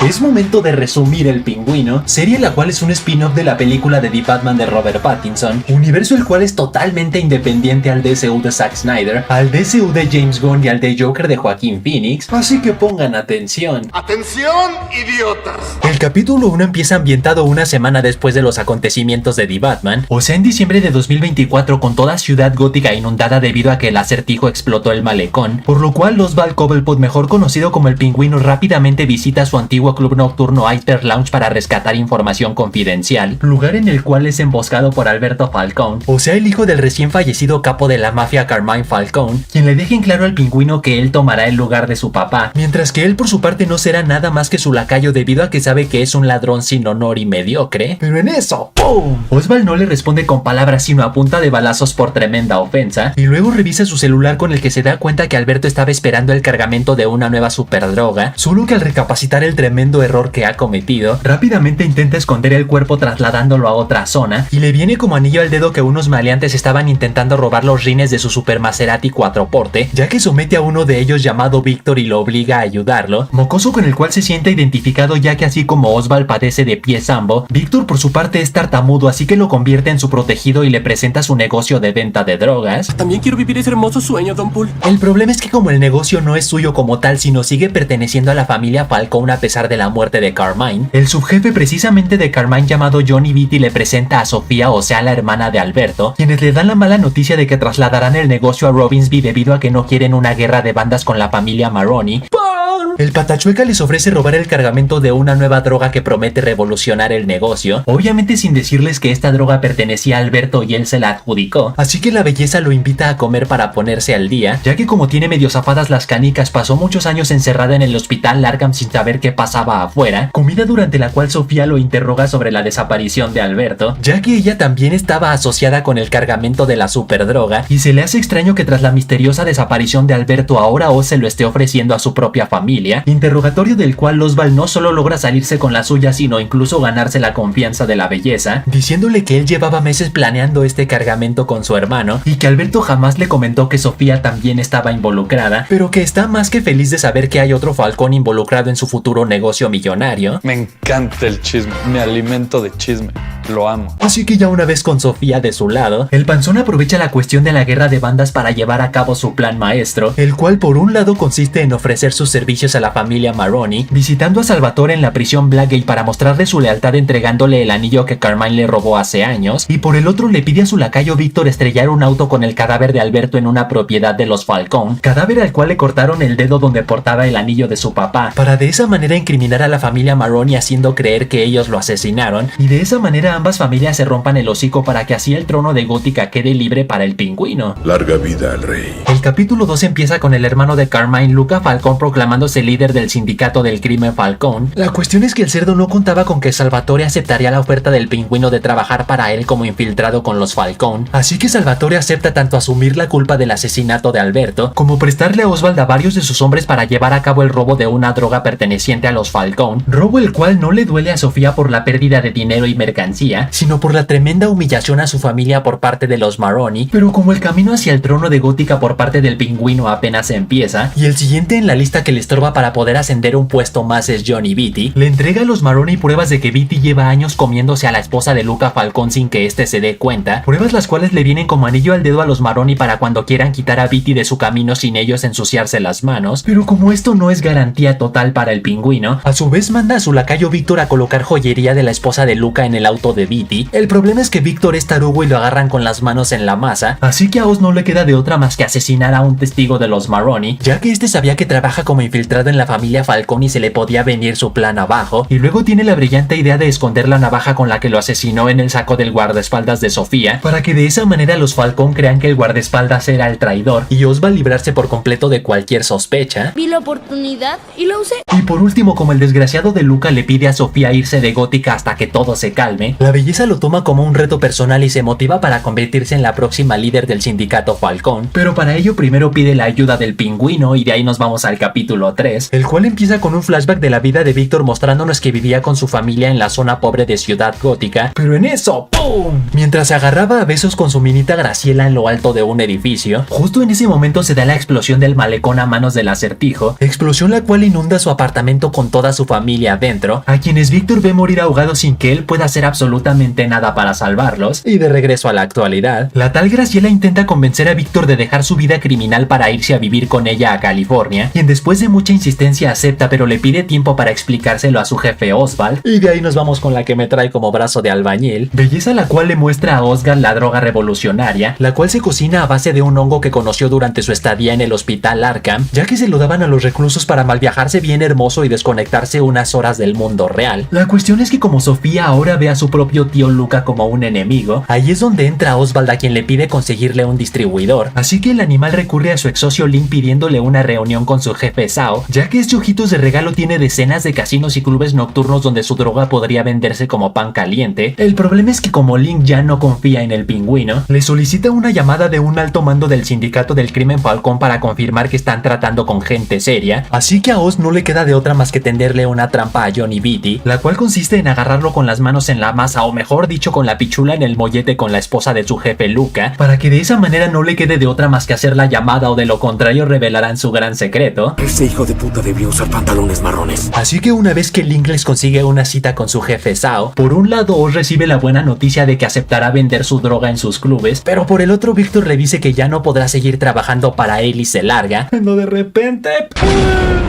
Es momento de resumir El Pingüino, serie la cual es un spin-off de la película de The Batman de Robert Pattinson, universo el cual es totalmente independiente al DCU de Zack Snyder, al DCU de James Gunn y al de Joker de Joaquin Phoenix, así que pongan atención. ¡Atención, idiotas! El capítulo 1 empieza ambientado una semana después de los acontecimientos de The Batman, o sea en diciembre de 2024, con toda Ciudad Gótica inundada debido a que el acertijo explotó el malecón, por lo cual Oswald Cobblepot, mejor conocido como el Pingüino, rápidamente visita su antiguo club nocturno Iceberg Lounge para rescatar información confidencial, lugar en el cual es emboscado por Alberto Falcone, o sea el hijo del recién fallecido capo de la mafia Carmine Falcone, quien le deja en claro al Pingüino que él tomará el lugar de su papá, mientras que él por su parte no será nada más que su lacayo debido a que sabe que es un ladrón sin honor y mediocre. Pero en eso, ¡pum! Oswald no le responde con palabras sino a punta de balazos por tremenda ofensa, y luego revisa su celular con el que se da cuenta que Alberto estaba esperando el cargamento de una nueva superdroga, solo que al recapacitar el tremendo error que ha cometido, rápidamente intenta esconder el cuerpo trasladándolo a otra zona, y le viene como anillo al dedo que unos maleantes estaban intentando robar los rines de su Super Maserati cuatroporte, ya que somete a uno de ellos llamado Víctor y lo obliga a ayudarlo, mocoso con el cual se siente identificado, ya que así como Oswald padece de pie sambo, Víctor por su parte es tartamudo, así que lo convierte en su protegido y le presenta su negocio de venta de drogas. También quiero vivir ese hermoso sueño, Don Pool. El problema es que como el negocio no es suyo como tal, sino sigue perteneciendo a la familia Falcone a pesar de la muerte de Carmine, el subjefe precisamente de Carmine llamado Johnny Vitti le presenta a Sofía, o sea la hermana de Alberto, quienes le dan la mala noticia de que trasladarán el negocio a Robinsby debido a que no quieren una guerra de bandas con la familia Maroni. El patachueca les ofrece robar el cargamento de una nueva droga que promete revolucionar el negocio, obviamente sin decirles que esta droga pertenecía a Alberto y él se la adjudicó, así que la belleza lo invita a comer para ponerse al día, ya que como tiene medio zafadas las canicas, pasó muchos años encerrada en el hospital Arkham sin saber qué pasaba afuera, comida durante la cual Sofía lo interroga sobre la desaparición de Alberto, ya que ella también estaba asociada con el cargamento de la superdroga, y se le hace extraño que tras la misteriosa desaparición de Alberto ahora Oz se lo esté ofreciendo a su propia familia, interrogatorio del cual Oswald no solo logra salirse con la suya, sino incluso ganarse la confianza de la belleza, diciéndole que él llevaba meses planeando este cargamento con su hermano y que Alberto jamás le comentó que Sofía también estaba involucrada, pero que está más que feliz de saber que hay otro Falcón involucrado en su futuro negocio millonario. Me encanta el chisme, me alimento de chisme, lo amo. Así que ya una vez con Sofía de su lado, el panzón aprovecha la cuestión de la guerra de bandas para llevar a cabo su plan maestro, el cual por un lado consiste en ofrecer sus servicios a la familia Maroni, visitando a Salvatore en la prisión Blackgate para mostrarle su lealtad entregándole el anillo que Carmine le robó hace años, y por el otro le pide a su lacayo Víctor estrellar un auto con el cadáver de Alberto en una propiedad de los Falcone, cadáver al cual le cortaron el dedo donde portaba el anillo de su papá, para de esa manera incriminar a la familia Maroni haciendo creer que ellos lo asesinaron, y de esa manera ambas familias se rompan el hocico para que así el trono de Gótica quede libre para el Pingüino. Larga vida al rey. El capítulo 2 empieza con el hermano de Carmine, Luca Falcone, proclamándose líder del sindicato del crimen Falcone. La cuestión es que el cerdo no contaba con que Salvatore aceptaría la oferta del Pingüino de trabajar para él como infiltrado con los Falcone, así que Salvatore acepta tanto asumir la culpa del asesinato de Alberto, como prestarle a Oswald a varios de sus hombres para llevar a cabo el robo de una droga perteneciente a los Falcone, robo el cual no le duele a Sofía por la pérdida de dinero y mercancía, sino por la tremenda humillación a su familia por parte de los Maroni, pero como el camino hacia el trono de Gótica por parte del Pingüino apenas empieza, y el siguiente en la lista que le estorba para poder ascender un puesto más es Johnny Vitti, le entrega a los Maroni pruebas de que Vitti lleva años comiéndose a la esposa de Luca Falcone sin que éste se dé cuenta, pruebas las cuales le vienen como anillo al dedo a los Maroni para cuando quieran quitar a Vitti de su camino sin ellos ensuciarse las manos, pero como esto no es garantía total para el Pingüino, a su vez manda a su lacayo Víctor a colocar joyería de la esposa de Luca en el auto de Vitti. El problema es que Víctor es tarugo y lo agarran con las manos en la masa, así que a Oz no le queda de otra más que asesinar a un testigo de los Maroni, ya que este sabía que trabaja como infiltrado en la familia Falcone y se le podía venir su plan abajo, y luego tiene la brillante idea de esconder la navaja con la que lo asesinó en el saco del guardaespaldas de Sofía, para que de esa manera los Falcone crean que el guardaespaldas era el traidor, y Oz va a librarse por completo de cualquier sospecha. Vi la oportunidad y la usé. Y por último, como el desgraciado de Luca le pide a Sofía irse de Gótica hasta que todo se calme, La belleza lo toma como un reto personal y se motiva para convertirse en la próxima líder del sindicato Falcón, pero para ello primero pide la ayuda del Pingüino y de ahí nos vamos al capítulo 3, el cual empieza con un flashback de la vida de Víctor mostrándonos que vivía con su familia en la zona pobre de Ciudad Gótica, pero en eso, ¡pum! Mientras se agarraba a besos con su minita Graciela en lo alto de un edificio, justo en ese momento se da la explosión del malecón a manos del Acertijo, explosión la cual inunda su apartamento con toda su familia adentro, a quienes Víctor ve morir ahogados sin que él pueda hacer absolutamente nada para salvarlos. Y de regreso a la actualidad, la tal Graciela intenta convencer a Víctor de dejar su vida criminal para irse a vivir con ella a California, quien después de mucha insistencia acepta, pero le pide tiempo para explicárselo a su jefe Oswald, y de ahí nos vamos con la que me trae como brazo de albañil, belleza la cual le muestra a Oscar la droga revolucionaria, la cual se cocina a base de un hongo que conoció durante su estadía en el hospital Arkham, ya que se lo daban a los reclusos para malviajarse bien hermoso y desconectarse unas horas del mundo real. La cuestión es que como Sofía ahora ve a su propio tío Luca como un enemigo, ahí es donde entra Oswald, a quien le pide conseguirle un distribuidor, así que el animal recurre a su ex socio Link pidiéndole una reunión con su jefe Sao, ya que este ojitos de regalo tiene decenas de casinos y clubes nocturnos donde su droga podría venderse como pan caliente. El problema es que como Link ya no confía en el Pingüino, le solicita una llamada de un alto mando del sindicato del crimen Falcón para confirmar que están tratando con gente seria, así que a Oz no le queda de otra más que tenderle una trampa a Johnny Beatty, la cual consiste en agarrarlo con las manos en la masa, o mejor dicho con la pichula en el mollete con la esposa de su jefe Luca, para que de esa manera no le quede de otra más que hacer la llamada, o de lo contrario revelarán su gran secreto. Ese hijo de puta debió usar pantalones marrones. Así que una vez que Link les consigue una cita con su jefe Sao, por un lado Oz recibe la buena noticia de que aceptará vender su droga en sus clubes, pero por el otro Víctor le dice que ya no podrá seguir trabajando para él y se larga, cuando de repente...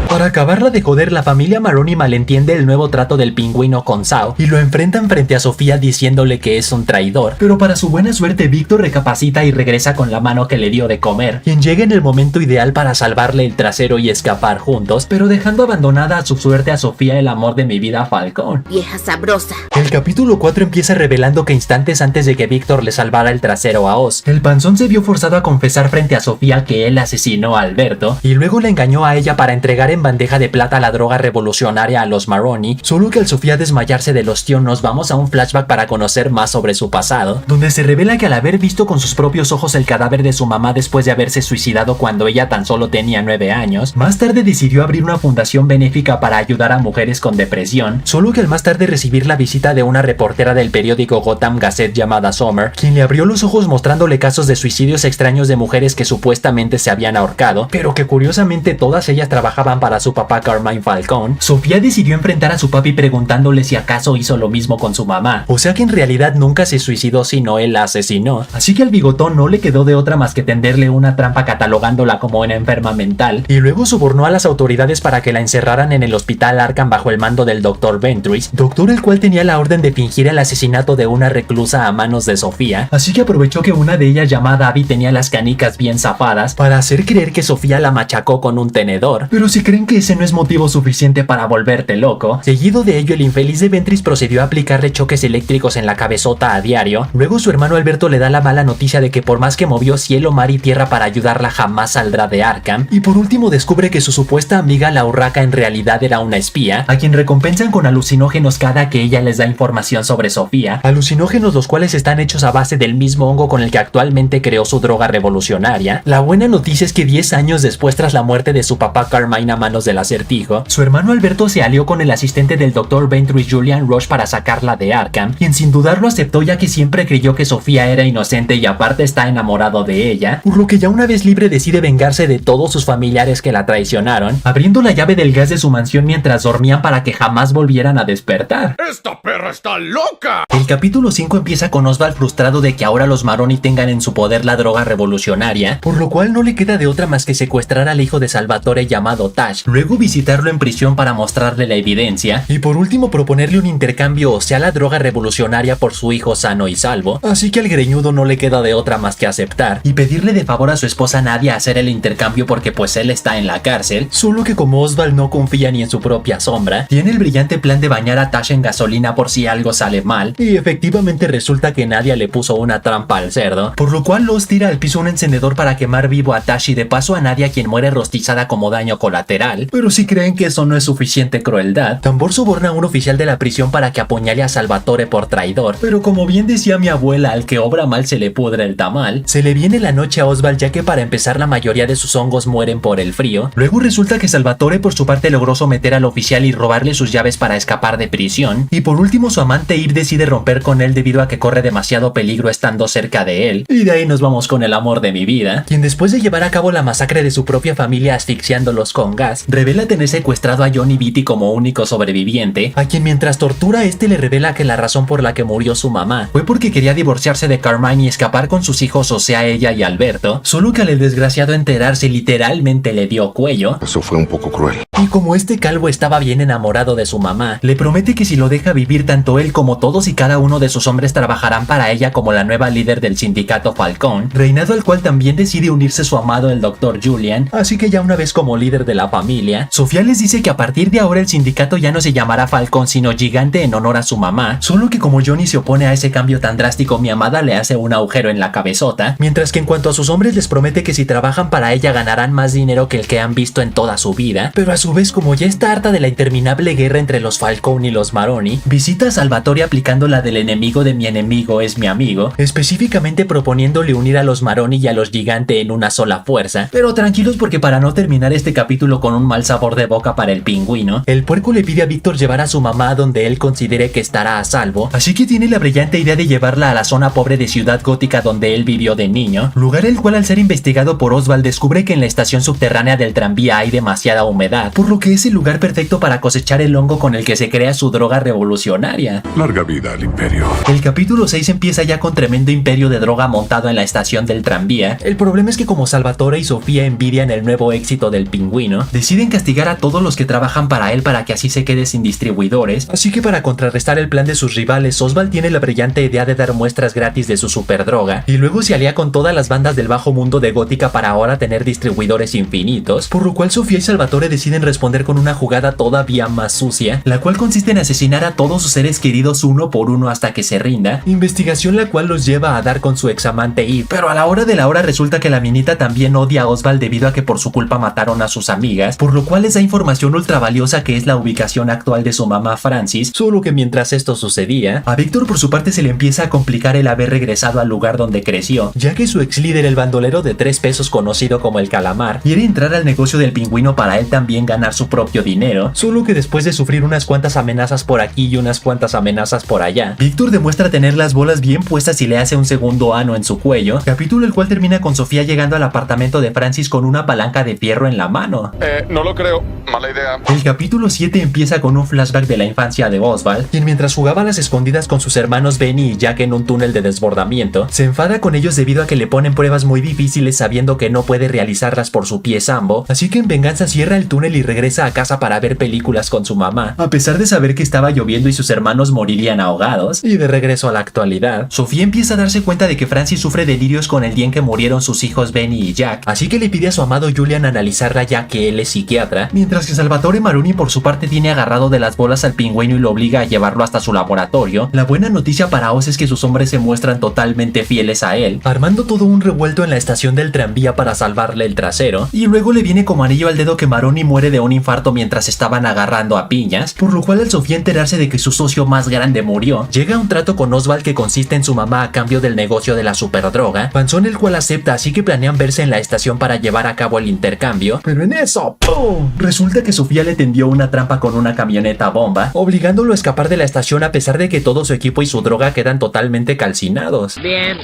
Para acabarla de joder, la familia Maroni malentiende el nuevo trato del Pingüino con Sao y lo enfrentan frente a Sofía diciéndole que es un traidor, pero para su buena suerte Víctor recapacita y regresa con la mano que le dio de comer, quien llega en el momento ideal para salvarle el trasero y escapar juntos, pero dejando abandonada a su suerte a Sofía, el amor de mi vida Falcón. Vieja sabrosa. El capítulo 4 empieza revelando que instantes antes de que Víctor le salvara el trasero a Oz, el panzón se vio forzado a confesar frente a Sofía que él asesinó a Alberto y luego le engañó a ella para entregar en bandeja de plata la droga revolucionaria a los Maroni, solo que al Sofía desmayarse del ostión nos vamos a un flashback para conocer más sobre su pasado, donde se revela que al haber visto con sus propios ojos el cadáver de su mamá después de haberse suicidado cuando ella tan solo tenía 9 años, más tarde decidió abrir una fundación benéfica para ayudar a mujeres con depresión, solo que al más tarde recibir la visita de una reportera del periódico Gotham Gazette llamada Summer, quien le abrió los ojos mostrándole casos de suicidios extraños de mujeres que supuestamente se habían ahorcado, pero que curiosamente todas ellas trabajaban para su papá Carmine Falcón, Sofía decidió enfrentar a su papi preguntándole si acaso hizo lo mismo con su mamá, o sea que en realidad nunca se suicidó sino él la asesinó, así que al bigotón no le quedó de otra más que tenderle una trampa catalogándola como una enferma mental, y luego sobornó a las autoridades para que la encerraran en el hospital Arkham bajo el mando del Dr. Ventris, doctor el cual tenía la orden de fingir el asesinato de una reclusa a manos de Sofía, así que aprovechó que una de ellas llamada Abby tenía las canicas bien zafadas para hacer creer que Sofía la machacó con un tenedor, pero si creen que ese no es motivo suficiente para volverte loco, seguido de ello el infeliz de Ventris procedió a aplicarle choques eléctricos en la cabezota a diario, luego su hermano Alberto le da la mala noticia de que por más que movió cielo, mar y tierra para ayudarla jamás saldrá de Arkham, y por último descubre que su supuesta amiga la Urraca en realidad era una espía, a quien recompensan con alucinógenos cada que ella les da información sobre Sofía, alucinógenos los cuales están hechos a base del mismo hongo con el que actualmente creó su droga revolucionaria. La buena noticia es que 10 años después, tras la muerte de su papá Carmine a manos del Acertijo, su hermano Alberto se alió con el asistente del Dr. Ventris, Julian Rush, para sacarla de Arkham, quien sin dudarlo aceptó ya que siempre creyó que Sofía era inocente y aparte está enamorado de ella, por lo que ya una vez libre decide vengarse de todos sus familiares que la traicionaron, abriendo la llave del gas de su mansión mientras dormían para que jamás volvieran a despertar. ¡Esta perra está loca! El capítulo 5 empieza con Oswald frustrado de que ahora los Maroni tengan en su poder la droga revolucionaria, por lo cual no le queda de otra más que secuestrar al hijo de Salvatore llamado Tash, luego visitarlo en prisión para mostrarle la evidencia, y por último proponerle un intercambio, o sea la droga revolucionaria, por su hijo sano y salvo, así que al greñudo no le queda de otra más que aceptar, y pedirle de favor a su esposa Nadia hacer el intercambio porque pues él está en la cárcel, solo que como Oswald no confía ni en su propia sombra, tiene el brillante plan de bañar a Tash en gasolina por si algo sale mal, y efectivamente resulta que Nadia le puso una trampa al cerdo, por lo cual los tira al piso un encendedor para quemar vivo a Tash y de paso a Nadia, quien muere rostizada como daño colateral. Pero si creen que eso no es suficiente crueldad, Tambor soborna a un oficial de la prisión para que apuñale a Salvatore Salvatore por traidor, pero como bien decía mi abuela, al que obra mal se le pudre el tamal, se le viene la noche a Oswald, ya que para empezar la mayoría de sus hongos mueren por el frío. Luego resulta que Salvatore por su parte logró someter al oficial y robarle sus llaves para escapar de prisión, y por último su amante Eve decide romper con él debido a que corre demasiado peligro estando cerca de él, y de ahí nos vamos con el amor de mi vida, quien después de llevar a cabo la masacre de su propia familia asfixiándolos con gas, revela tener secuestrado a Johnny Beatty como único sobreviviente, a quien mientras tortura le revela que la razón por la que murió su mamá fue porque quería divorciarse de Carmine y escapar con sus hijos, o sea ella y Alberto, solo que al desgraciado enterarse literalmente le dio cuello. Eso fue un poco cruel. Y como este calvo estaba bien enamorado de su mamá, le promete que si lo deja vivir tanto él como todos y cada uno de sus hombres trabajarán para ella como la nueva líder del sindicato Falcón, reinado al cual también decide unirse su amado el Dr. Julian, así que ya una vez como líder de la familia, Sofía les dice que a partir de ahora el sindicato ya no se llamará Falcón sino Gigante en honor a su mamá, solo que como Johnny se opone a ese cambio tan drástico, mi amada le hace un agujero en la cabezota, mientras que en cuanto a sus hombres les promete que si trabajan para ella ganarán más dinero que el que han visto en toda su vida, pero a su vez como ya está harta de la interminable guerra entre los Falcón y los Maroni, visita a Salvatore aplicando la del enemigo de mi enemigo es mi amigo, específicamente proponiéndole unir a los Maroni y a los Gigante en una sola fuerza, pero tranquilos porque para no terminar este capítulo con un mal sabor de boca para el pingüino, el puerco le pide a Víctor llevar a su mamá donde él considere que estará a salvo, así que tiene la brillante idea de llevarla a la zona pobre de Ciudad Gótica donde él vivió de niño, lugar el cual al ser investigado por Oswald descubre que en la estación subterránea del tranvía hay demasiada humedad, por lo que es el lugar perfecto para cosechar el hongo con el que se crea su droga revolucionaria. Larga vida al imperio. El capítulo 6 empieza ya con tremendo imperio de droga montado en la estación del tranvía. El problema es que como Salvatore y Sofía envidian el nuevo éxito del pingüino, deciden castigar a todos los que trabajan para él para que así se quede sin distribuidores, así que para contrarrestar el plan de sus rivales, Oswald tiene la brillante idea de dar muestras gratis de su superdroga, y luego se alía con todas las bandas del bajo mundo de Gótica para ahora tener distribuidores infinitos, por lo cual Sofía y Salvatore deciden responder con una jugada todavía más sucia, la cual consiste en asesinar a todos sus seres queridos uno por uno hasta que se rinda, investigación la cual los lleva a dar con su examante Eve, pero a la hora de la hora resulta que la minita también odia a Oswald debido a que por su culpa mataron a sus amigas, por lo cual les da información ultra valiosa que es la ubicación actual de su mamá Francis, solo que mientras esto sucedía, a Víctor por su parte se le empieza a complicar el haber regresado al lugar donde creció, ya que su ex líder, el bandolero de 3 pesos conocido como el Calamar, quiere entrar al negocio del pingüino para él también ganar su propio dinero, solo que después de sufrir unas cuantas amenazas por aquí y unas cuantas amenazas por allá, Víctor demuestra tener las bolas bien puestas y le hace un segundo ano en su cuello, capítulo el cual termina con Sofía llegando al apartamento de Francis con una palanca de fierro en la mano. No lo creo. Mala idea. El capítulo 7 empieza con un flashback de la infancia de Oswald, quien mientras jugaba a las escondidas con sus hermanos Benny y Jack en un túnel de desbordamiento, se enfada con ellos debido a que le ponen pruebas muy difíciles sabiendo que no puede realizarlas por su pie sambo, así que en venganza cierra el túnel y regresa a casa para ver películas con su mamá, a pesar de saber que estaba lloviendo y sus hermanos morirían ahogados. Y de regreso a la actualidad, Sofía empieza a darse cuenta de que Francis sufre delirios con el día en que murieron sus hijos Benny y Jack, así que le pide a su amado Julian analizarla ya que él es psiquiatra, mientras que Salvatore Maroni por su parte tiene agarrado de las bolas al pingüino y lo obliga a llevarlo hasta su laboratorio. La buena noticia para Oz es que sus hombres se muestran totalmente fieles a él, armando todo un revuelto en la estación del tranvía para salvarle el trasero, y luego le viene como anillo al dedo que Maroni muere de un infarto mientras estaban agarrando a piñas, por lo cual al Sofía enterarse de que su socio más grande murió, llega a un trato con Oswald que consiste en su mamá a cambio del negocio de la superdroga, panzón el cual acepta, así que planean verse en la estación para llevar a cabo el intercambio, pero en eso, ¡pum!, resulta que Sofía le tendió una trampa con una camioneta bomba, obligándolo a escapar de la estación a pesar de que todo su equipo y su droga quedan totalmente calcinados. Bien.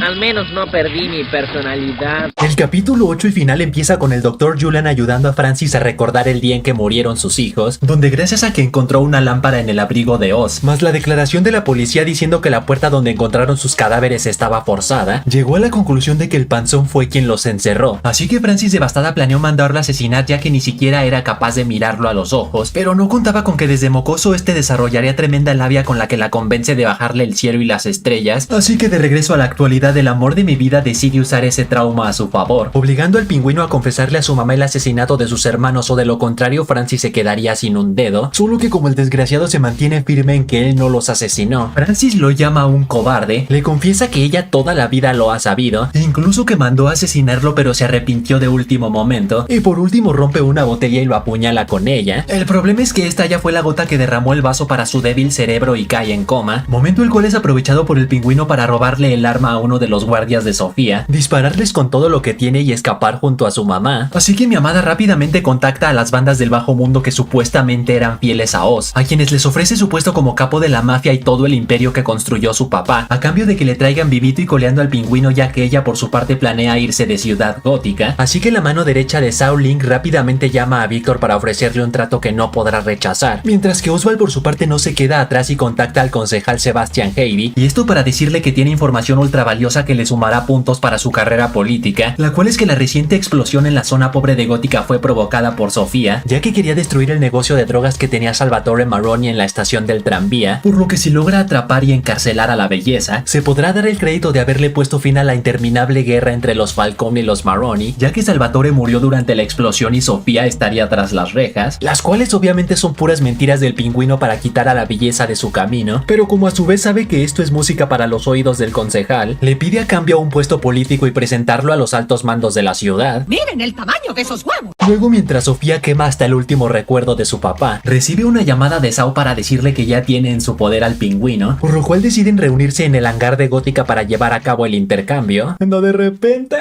Al menos no perdí mi personalidad. El capítulo 8 y final empieza con el Dr. Julian ayudando a Francis a recordar el día en que murieron sus hijos, donde gracias a que encontró una lámpara en el abrigo de Oz, más la declaración de la policía diciendo que la puerta donde encontraron sus cadáveres estaba forzada, llegó a la conclusión de que el panzón fue quien los encerró. Así que Francis devastada planeó mandarlo a asesinar ya que ni siquiera era capaz de mirarlo a los ojos, pero no contaba con que desde mocoso desarrollaría tremenda labia con la que la convence de bajarle el cielo y las estrellas, así que de regreso a la actualidad casualidad, el amor de mi vida decide usar ese trauma a su favor, obligando al pingüino a confesarle a su mamá el asesinato de sus hermanos, o de lo contrario Francis se quedaría sin un dedo, solo que como el desgraciado se mantiene firme en que él no los asesinó, Francis lo llama un cobarde, le confiesa que ella toda la vida lo ha sabido, e incluso que mandó a asesinarlo pero se arrepintió de último momento, y por último rompe una botella y lo apuñala con ella. El problema es que esta ya fue la gota que derramó el vaso para su débil cerebro y cae en coma, momento el cual es aprovechado por el pingüino para robarle el arma a uno de los guardias de Sofía, dispararles con todo lo que tiene y escapar junto a su mamá. Así que mi amada rápidamente contacta a las bandas del bajo mundo que supuestamente eran fieles a Oz, a quienes les ofrece su puesto como capo de la mafia y todo el imperio que construyó su papá, a cambio de que le traigan vivito y coleando al pingüino, ya que ella por su parte planea irse de Ciudad Gótica. Así que la mano derecha de Saul Link rápidamente llama a Víctor para ofrecerle un trato que no podrá rechazar, mientras que Oswald por su parte no se queda atrás y contacta al concejal Sebastian Heavy, y esto para decirle que tiene información ultra valiosa que le sumará puntos para su carrera política, la cual es que la reciente explosión en la zona pobre de Gótica fue provocada por Sofía, ya que quería destruir el negocio de drogas que tenía Salvatore Maroni en la estación del tranvía, por lo que si logra atrapar y encarcelar a la belleza, se podrá dar el crédito de haberle puesto fin a la interminable guerra entre los Falcone y los Maroni, ya que Salvatore murió durante la explosión y Sofía estaría tras las rejas, las cuales obviamente son puras mentiras del pingüino para quitar a la belleza de su camino, pero como a su vez sabe que esto es música para los oídos del concejal, le pide a cambio un puesto político y presentarlo a los altos mandos de la ciudad. ¡Miren el tamaño de esos huevos! Luego, mientras Sofía quema hasta el último recuerdo de su papá, recibe una llamada de Saul para decirle que ya tiene en su poder al pingüino, por lo cual deciden reunirse en el hangar de Gótica para llevar a cabo el intercambio. No, de repente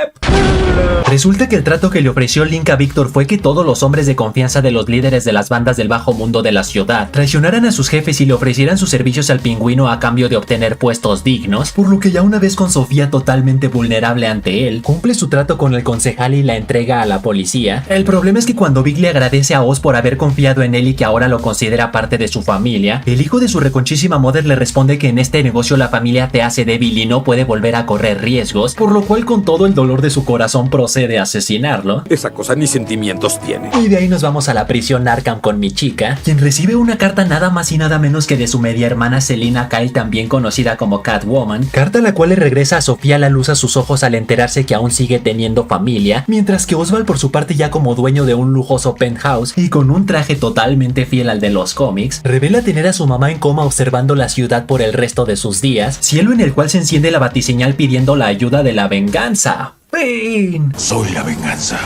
resulta que el trato que le ofreció Link a Víctor fue que todos los hombres de confianza de los líderes de las bandas del bajo mundo de la ciudad traicionaran a sus jefes y le ofrecieran sus servicios al pingüino a cambio de obtener puestos dignos, por lo que ya una vez con Sofía totalmente vulnerable ante él, cumple su trato con el concejal y la entrega a la policía. El problema es que cuando Vic le agradece a Oz por haber confiado en él y que ahora lo considera parte de su familia, el hijo de su reconchísima mother le responde que en este negocio la familia te hace débil y no puede volver a correr riesgos, por lo cual con todo el dolor de su corazón procede a asesinarlo. Esa cosa ni sentimientos tiene. Y de ahí nos vamos a la prisión Arkham con mi chica, quien recibe una carta nada más y nada menos que de su media hermana Selina Kyle, también conocida como Catwoman, carta la cual le regresa a Sofía la luz a sus ojos al enterarse que aún sigue teniendo familia, mientras que Oswald por su parte, ya como dueño de un lujoso penthouse y con un traje totalmente fiel al de los cómics, revela tener a su mamá en coma observando la ciudad por el resto de sus días, cielo en el cual se enciende la batiseñal pidiendo la ayuda de la venganza. ¡Fin! Soy la venganza.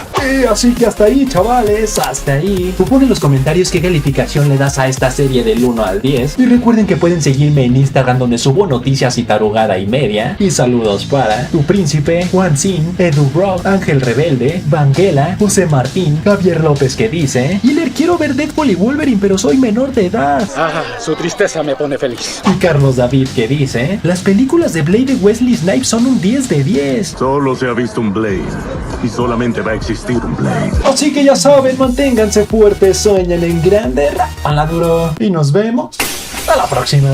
Así que hasta ahí, chavales, hasta ahí. Tú pon en los comentarios qué calificación le das a esta serie del 1 al 10. Y recuerden que pueden seguirme en Instagram, donde subo noticias y tarugada y media. Y saludos para Tu Príncipe, Juan Sin, Edu Rock, Ángel Rebelde, Vanguela, José Martín, Javier López que dice: Hiller, quiero ver Deadpool y Wolverine, pero soy menor de edad. Su tristeza me pone feliz. Y Carlos David que dice: las películas de Blade de Wesley Snipes son un 10 de 10. Solo se ha visto un Blade y solamente va a existir un Blade. Así que ya saben, manténganse fuertes, sueñen en grande, rapan la duro y nos vemos a la próxima.